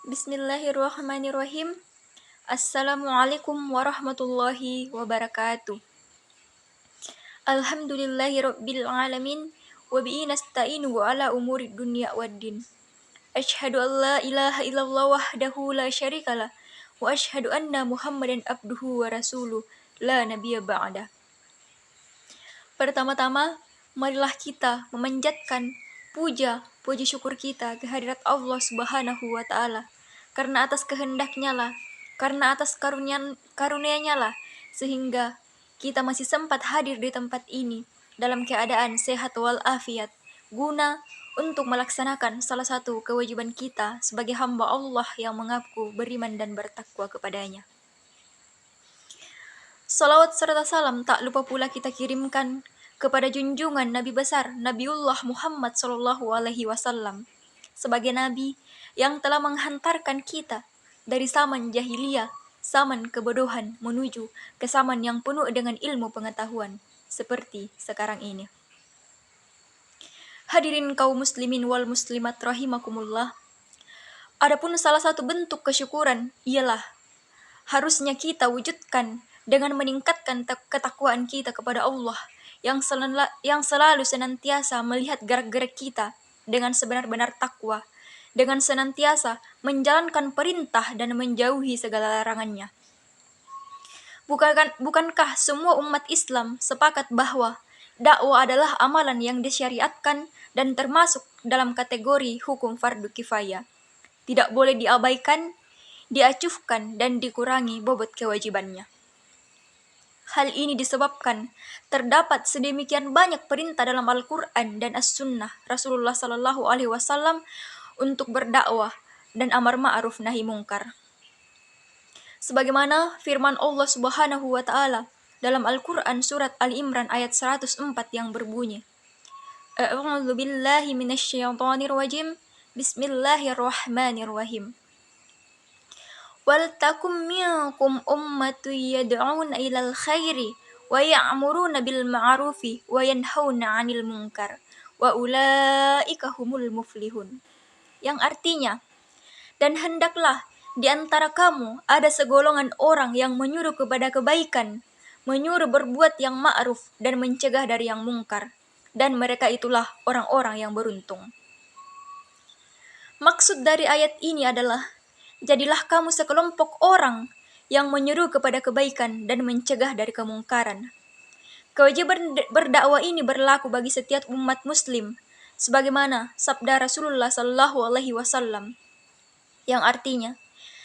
Bismillahirrahmanirrahim. Assalamualaikum warahmatullahi wabarakatuh. Alhamdulillahirabbil alamin wa bihi nasta'inu ala umuri dunya waddin. Asyhadu an la ilaha illallah wahdahu la syarikalah wa asyhadu anna Muhammadan abduhu wa rasuluh la nabiyya ba'da. Pertama-tama, marilah kita memanjatkan puji syukur kita kehadirat Allah Subhanahu wa taala. Karena atas kehendaknya lah, karena atas karunia-Nya lah sehingga kita masih sempat hadir di tempat ini dalam keadaan sehat walafiat guna untuk melaksanakan salah satu kewajiban kita sebagai hamba Allah yang mengaku beriman dan bertakwa kepadanya. Salawat serta salam tak lupa pula kita kirimkan kepada junjungan Nabi besar Nabiullah Muhammad SAW sebagai Nabi yang telah menghantarkan kita dari zaman jahiliyah, zaman kebodohan menuju ke zaman yang penuh dengan ilmu pengetahuan seperti sekarang ini. Hadirin kaum muslimin wal muslimat rahimakumullah. Adapun salah satu bentuk kesyukuran ialah harusnya kita wujudkan dengan meningkatkan ketakwaan kita kepada Allah yang selalu senantiasa melihat gerak-gerik kita dengan sebenar-benar takwa, dengan senantiasa menjalankan perintah dan menjauhi segala larangannya. Bukankah semua umat Islam sepakat bahwa dakwah adalah amalan yang disyariatkan dan termasuk dalam kategori hukum fardu kifayah? Tidak boleh diabaikan, diacuhkan, dan dikurangi bobot kewajibannya. Hal ini disebabkan terdapat sedemikian banyak perintah dalam Al-Quran dan As-Sunnah Rasulullah SAW untuk berdakwah dan amar ma'ruf nahi mungkar. Sebagaimana firman Allah Subhanahu wa taala dalam Al-Quran surat Ali Imran ayat 104 yang berbunyi, A'udzu billahi minasyaitonir rajim. Bismillahirrahmanirrahim. Waltakum minkum ummatun yad'una ilal khairi wa ya'muruna bil ma'rufi wa yanhauna 'anil munkar wa ulaika humul muflihun. Yang artinya, dan hendaklah di antara kamu ada segolongan orang yang menyuruh kepada kebaikan, menyuruh berbuat yang ma'ruf dan mencegah dari yang mungkar, dan mereka itulah orang-orang yang beruntung. Maksud dari ayat ini adalah, jadilah kamu sekelompok orang yang menyeru kepada kebaikan dan mencegah dari kemungkaran. Kewajiban berdakwah ini berlaku bagi setiap umat muslim, sebagaimana sabda Rasulullah SAW, yang artinya,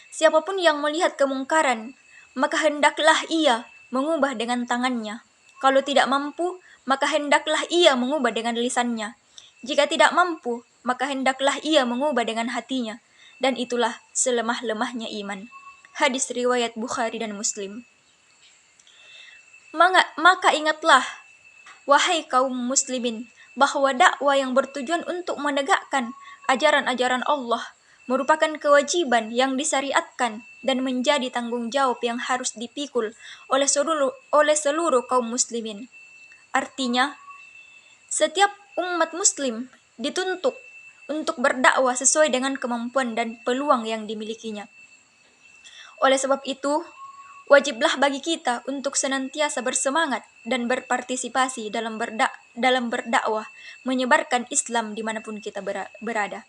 siapapun yang melihat kemungkaran, maka hendaklah ia mengubah dengan tangannya. Kalau tidak mampu, maka hendaklah ia mengubah dengan lisannya. Jika tidak mampu, maka hendaklah ia mengubah dengan hatinya. Dan itulah selemah-lemahnya iman. Hadis riwayat Bukhari dan Muslim. Maka ingatlah, wahai kaum muslimin, bahwa dakwah yang bertujuan untuk menegakkan ajaran-ajaran Allah merupakan kewajiban yang disyariatkan dan menjadi tanggung jawab yang harus dipikul oleh seluruh kaum muslimin. Artinya, setiap umat muslim dituntut untuk berdakwah sesuai dengan kemampuan dan peluang yang dimilikinya. Oleh sebab itu, wajiblah bagi kita untuk senantiasa bersemangat dan berpartisipasi dalam berdakwah, menyebarkan Islam dimanapun kita berada.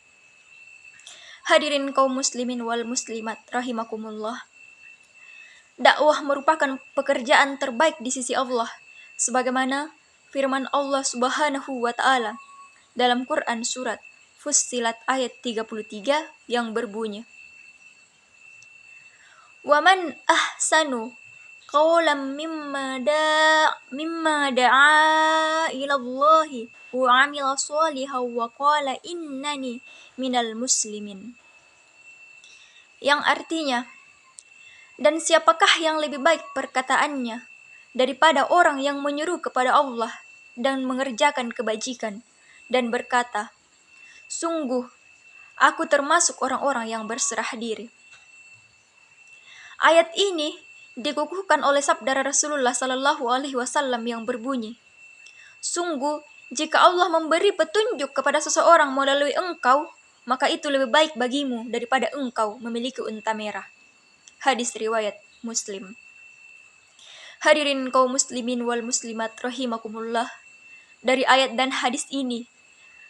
Hadirin kaum muslimin wal muslimat rahimakumullah. Dakwah merupakan pekerjaan terbaik di sisi Allah, sebagaimana firman Allah Subhanahu wa taala dalam Quran surat Fussilat ayat 33 yang berbunyi, Wa man ahsanu qawlan mimma da'a ila Allahi wa 'amila shalihan wa qala innani minal muslimin. Yang artinya, dan siapakah yang lebih baik perkataannya daripada orang yang menyeru kepada Allah dan mengerjakan kebajikan dan berkata, sungguh aku termasuk orang-orang yang berserah diri. Ayat ini dikukuhkan oleh sabda Rasulullah SAW yang berbunyi, sungguh jika Allah memberi petunjuk kepada seseorang melalui engkau, maka itu lebih baik bagimu daripada engkau memiliki unta merah. Hadis riwayat Muslim. Hadirin kaum muslimin wal muslimat rahimakumullah. Dari ayat dan hadis ini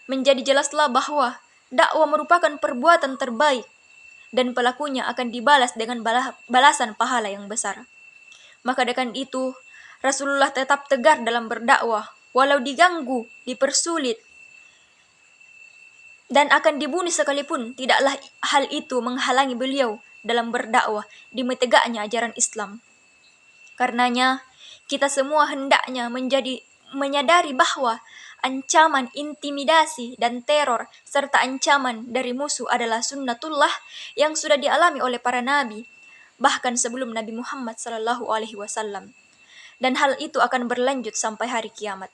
menjadi jelaslah bahwa dakwah merupakan perbuatan terbaik dan pelakunya akan dibalas dengan balasan pahala yang besar. Maka dengan itu, Rasulullah tetap tegar dalam berdakwah, walau diganggu, dipersulit, dan akan dibunuh sekalipun, tidaklah hal itu menghalangi beliau dalam berdakwah di tegaknya ajaran Islam. Karenanya, kita semua hendaknya menyadari bahwa ancaman intimidasi dan teror serta ancaman dari musuh adalah sunnatullah yang sudah dialami oleh para nabi, bahkan sebelum Nabi Muhammad SAW. Dan hal itu akan berlanjut sampai hari kiamat.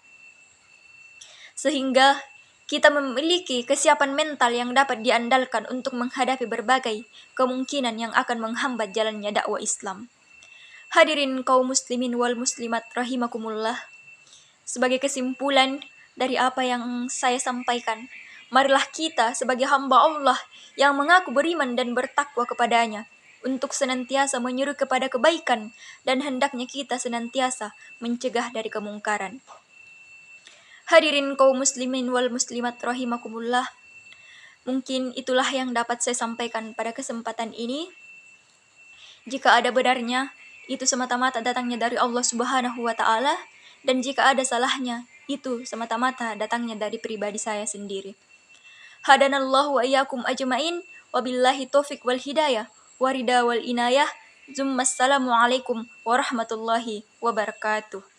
Sehingga kita memiliki kesiapan mental yang dapat diandalkan untuk menghadapi berbagai kemungkinan yang akan menghambat jalannya dakwah Islam. Hadirin kaum muslimin wal muslimat rahimakumullah. Sebagai kesimpulan dari apa yang saya sampaikan, marilah kita sebagai hamba Allah yang mengaku beriman dan bertakwa kepadanya untuk senantiasa menyeru kepada kebaikan dan hendaknya kita senantiasa mencegah dari kemungkaran. Hadirin kaum muslimin wal muslimat rahimakumullah. Mungkin itulah yang dapat saya sampaikan pada kesempatan ini. Jika ada benarnya, itu semata-mata datangnya dari Allah Subhanahu wa Ta'ala, dan jika ada salahnya, itu semata-mata datangnya dari pribadi saya sendiri. Hadanallahu wa iyyakum ajmain, wabillahi taufiq wal hidayah, warida wal inayah. Assalamualaikum warahmatullahi wabarakatuh.